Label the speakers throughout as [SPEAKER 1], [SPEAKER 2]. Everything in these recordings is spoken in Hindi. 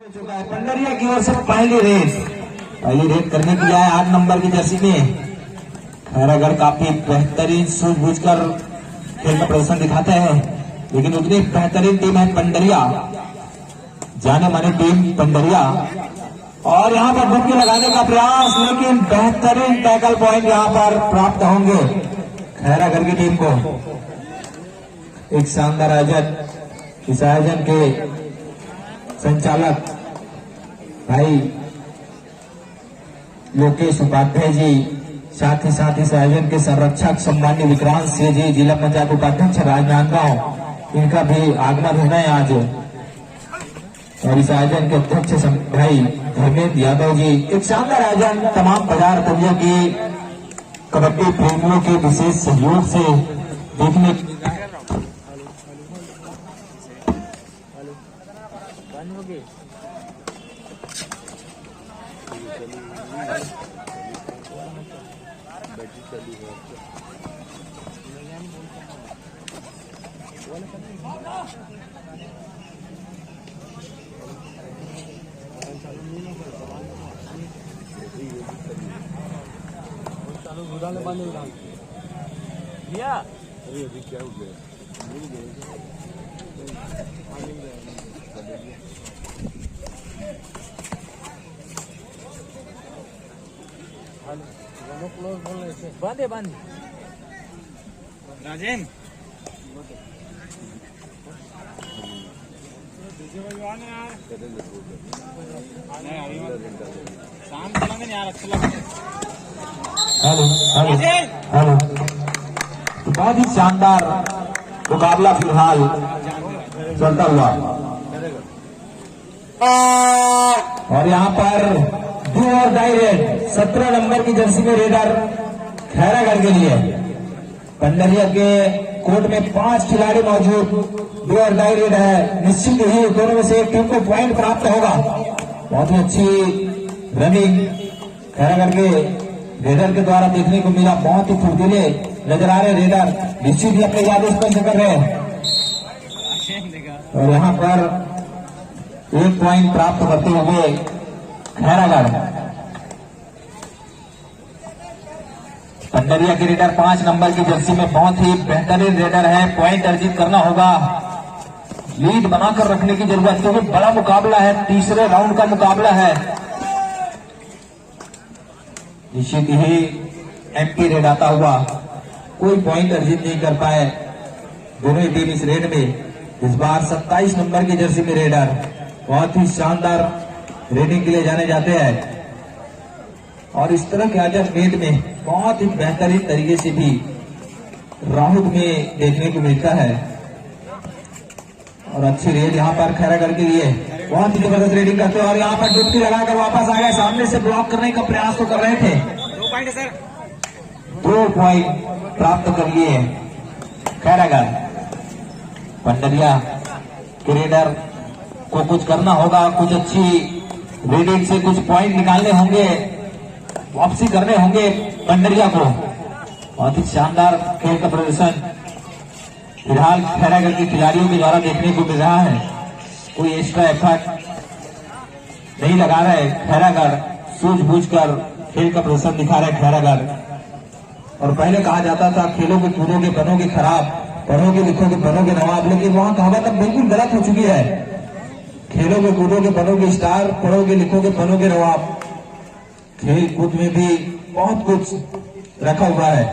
[SPEAKER 1] चुका है पंडरिया की ओर से पहली रेड करने के लिए आया 8 नंबर की जर्सी में खैरागढ़ काफी बेहतरीन सूझबूझकर खेल का प्रदर्शन दिखाते हैं, लेकिन उतनी बेहतरीन टीम है पंडरिया, जाने माने टीम पंडरिया। और यहाँ पर डुबकी लगाने का प्रयास, लेकिन बेहतरीन टैकल पॉइंट यहाँ पर प्राप्त होंगे खैरागढ़ की टीम को। एक शानदार आयोजन, इस आयोजन के संचालक भाई लोकेश उपाध्याय जी, साथ ही इस आयोजन के संरक्षक सम्मान्य विक्रांत सिंह जी, जिला पंचायत उपाध्यक्ष राजनांदगांव, इनका भी आगमन होना है आज। और इस आयोजन के अध्यक्ष भाई धर्मेंद्र यादव जी। एक शानदार आयोजन तमाम बाजार तंजियों की कबड्डी प्रेमियों के विशेष सहयोग से देखने
[SPEAKER 2] अभी क्या हो गया?
[SPEAKER 3] बांधे राजेन शाम चलेंगे यार, अच्छा लगेगा।
[SPEAKER 1] हेलो बहुत ही शानदार मुकाबला फिलहाल चलता हुआ, और यहाँ पर डू और डाई रेड 17 नंबर की जर्सी में रेडर खैरागढ़ के लिए। पंडरिया के कोर्ट में 5 खिलाड़ी मौजूद, डू और डाई रेड है। निश्चित ही दोनों में से एक टीम को पॉइंट प्राप्त होगा। बहुत ही अच्छी रनिंग खैरागढ़ के रेडर के द्वारा देखने को मिला, बहुत ही फुर्तीले नजर आ रहे रेडर, निश्चित ही अपने याद स्पष्ट कर रहे हैं। और यहाँ पर 1 पॉइंट प्राप्त करते हुए खैरागढ़। पंडरिया के रेडर 5 नंबर की जर्सी में बहुत ही बेहतरीन रेडर है, पॉइंट अर्जित करना होगा, लीड बनाकर रखने की जरूरत है, क्योंकि बड़ा मुकाबला है, तीसरे राउंड का मुकाबला है। निश्चित ही एमपी रेड आता हुआ कोई पॉइंट अर्जित नहीं कर पाए दोनों ही टीम इस रेड में। इस बार 27 नंबर की जर्सी में रेडर बहुत ही शानदार रेडिंग के लिए जाने जाते हैं, और इस तरह के आयोजन मेट में बहुत ही बेहतरीन तरीके से भी राउंड में देखने को मिलता है। और अच्छी रेड यहाँ पर खैरागढ़ के लिए, बहुत ही जबरदस्त रेडिंग करते हैं। और यहाँ पर डुबकी लगाकर वापस आ गए, सामने से ब्लॉक करने का प्रयास तो कर रहे थे। 2 पॉइंट प्राप्त कर लिए खैरागढ़। पंडरिया के रेडर को कुछ करना होगा, कुछ अच्छी रेडिंग से कुछ पॉइंट निकालने होंगे, वापसी करने होंगे पंडरिया को। बहुत ही शानदार खेल का प्रदर्शन फिलहाल खैरागढ़ के खिलाड़ियों के द्वारा देखने को मिल रहा है। कोई एक्स्ट्रा एफर्ट नहीं लगा रहे खैरागढ़, सूझबूझकर खेल का प्रदर्शन दिखा रहे खैरागढ़। और पहले कहा जाता था खेलोगे कूदोगे बनोगे खराब, पढ़ोगे लिखोगे बनोगे नवाब, लेकिन वहां कहावत अब बिल्कुल गलत हो चुकी है। खेलोगे कूदोगे बनोगे स्टार, पढ़ोगे लिखोगे बनोगे नवाब। खेल कूद में भी बहुत कुछ रखा हुआ है,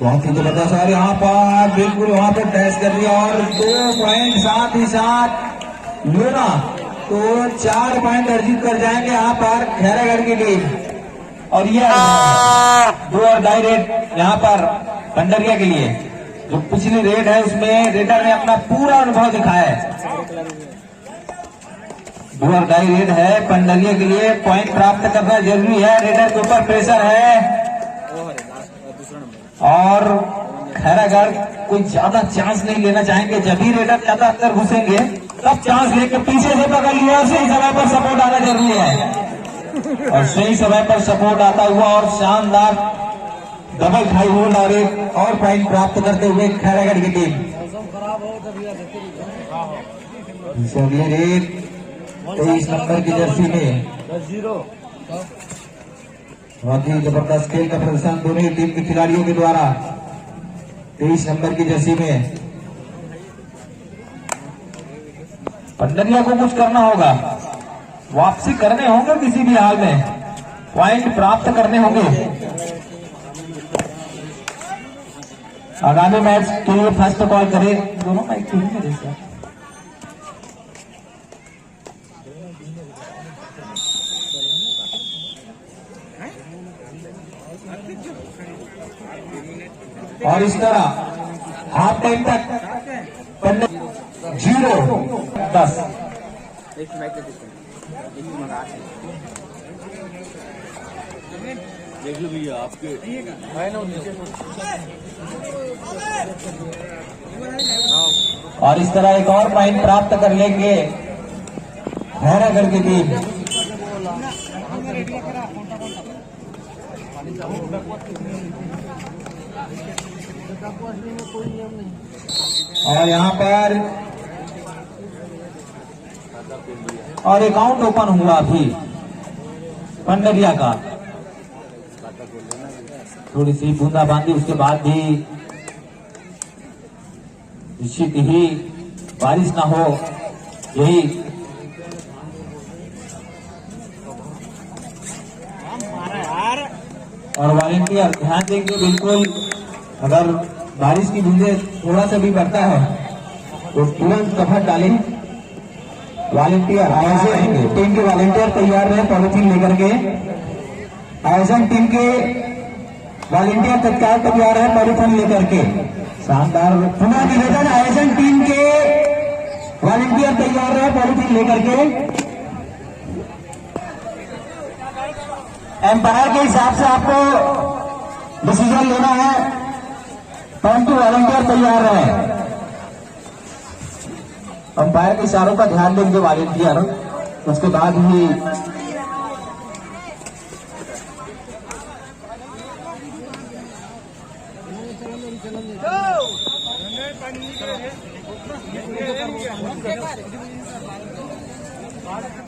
[SPEAKER 1] बहुत ही जबरदस्त। और यहाँ पर बिल्कुल वहां पर टैच कर दिया, और 2 पॉइंट साथ ही साथ लेना तो 4 पॉइंट अर्जित कर जाएंगे यहाँ पर खैरागढ़ की टीम। और यह 2 और डाई रेड यहाँ पर पंडरिया के लिए। जो पिछली रेड है उसमें रेडर ने अपना पूरा अनुभव दिखाया है। 2 और डाई रेड है पंडरिया के लिए, पॉइंट प्राप्त करना जरूरी है, रेडर के ऊपर प्रेशर है। और खैरागढ़ कोई ज्यादा चांस नहीं लेना चाहेंगे, जब भी रेडर ज्यादा अंदर घुसेंगे तब चांस लेकर पीछे से पकड़ लिया, सही समय पर सपोर्ट आना जरूरी है। और सही समय पर सपोर्ट आता हुआ और शानदार डबल खाई होल्ड और एक और पॉइंट प्राप्त करते हुए खैरागढ़ की टीम। अगली रेड 23 नंबर की जर्सी में
[SPEAKER 2] 10-0
[SPEAKER 1] बहुत ही जबरदस्त खेल का प्रदर्शन दोनों ही टीम के खिलाड़ियों के द्वारा 23 नंबर की जर्सी में। पंडरिया को कुछ करना होगा, वापसी करने होंगे, किसी भी हाल में पॉइंट प्राप्त करने होंगे। आगामी मैच के लिए फर्स्ट कॉल करें दोनों माइक टीम में जैसा। और इस तरह हाफ टाइम तक 0-10
[SPEAKER 2] देख लो भैया आपके
[SPEAKER 1] और इस तरह एक और पॉइंट प्राप्त कर लेंगे हैरागढ़ की टीम। और यहाँ पर और अकाउंट ओपन हुआ अभी पंडरिया का, थोड़ी सी बूंदाबांदी उसके बाद भी निश्चित ही बारिश ना हो, यही और वॉलेंटियर ध्यान देंगे बिल्कुल। अगर बारिश की बूंदे थोड़ा सा भी बढ़ता है तो तुरंत कफन डालें। वॉलेंटियर आयोजन टीम के वॉलेंटियर तैयार रहे पॉलिथीन लेकर के। आयोजन टीम के वॉलेंटियर तत्काल तैयार है पॉलिथीन लेकर के। शानदार पुनः निवेदन, आयोजन टीम के वॉलेंटियर तैयार रहे पॉलिथीन लेकर के। एम्पायर के हिसाब से आपको डिसीजन लेना है, परंतु वॉलंटियर तैयार रहे। अंपायर के इशारों का ध्यान देंगे वॉलंटियर, उसके बाद ही